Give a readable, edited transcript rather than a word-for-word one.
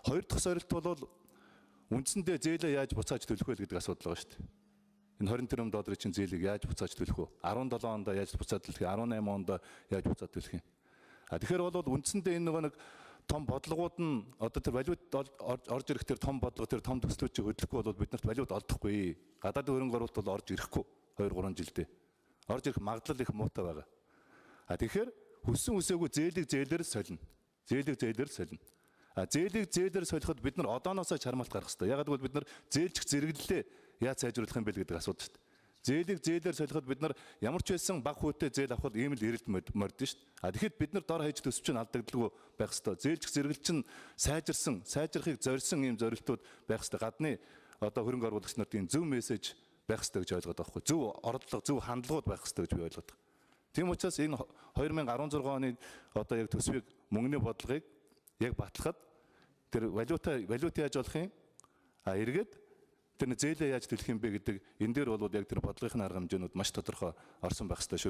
Хоёр дахь сорилт бол үндсэндээ зээлээ яаж буцааж төлөх вэ гэдэг асуудал байгаа шүү дээ. Энэ 20 тэрбум долларын чинь зээлийг яаж буцааж төлөх вэ? 17 онд яаж буцаад төлөх вэ? 18 онд яаж буцаад төлөх вэ? Тэгэхээр бол үндсэндээ энэ нэг том бодлогууд нь одоо тэр валют орж ирэх тэр том бодлого тэр том төслүүд хөдлөхгүй бол биднэрт валют олдохгүй. Гадаадын хөрөнгө оруулалт бол орж ирэхгүй 2-3 жилдээ. Орж ирэх магадлал их муутай байгаа. Тэгэхээр хүссэн үсээгүй зээлийг зээлээр солино. Зээлийг зээлээр солино. Зээлийг зээлээр солиход бид нар одооноосоо чармаалт гаргах хэрэгтэй. Ягаад гэвэл бид нар зээлчих зэрэглэлээ яаж сайжруулах юм бэ гэдэг асуудал шүү дээ. Зээлийг зээлээр солиход бид нар ямар ч байсан баг хүүтэй зээл авахд ийм л эрэлт мордсон шүү дээ. Тэгэхэд бид нар дор хаяж төсөв чинь алдагдaltaгүй байх хэрэгтэй. Зээлчих зэрэглэл чинь сайжрахыг зорьсон ийм зорилтууд байх хэрэгтэй. Гадны одоо хөрөнгө оруулагч нарын зөв мессеж байх хэрэгтэй гэж ойлгоод байгаа хгүй. Зөв ордлого, зөв хандлагууд байх хэрэгтэй гэж би ойлгоод байгаа. Тийм учраас энэ 2016 оны одоо яг төсвийг мөнгөний бодлогыг яг батлахад тэр валют яаж болох юм? Эргээд тэр зээлээ яаж төлөх юм бэ гэдэг энэ дээр бол яг тэр бодлогын арга хэмжээнүүд маш тодорхой орсон байх хэрэгтэй шүү.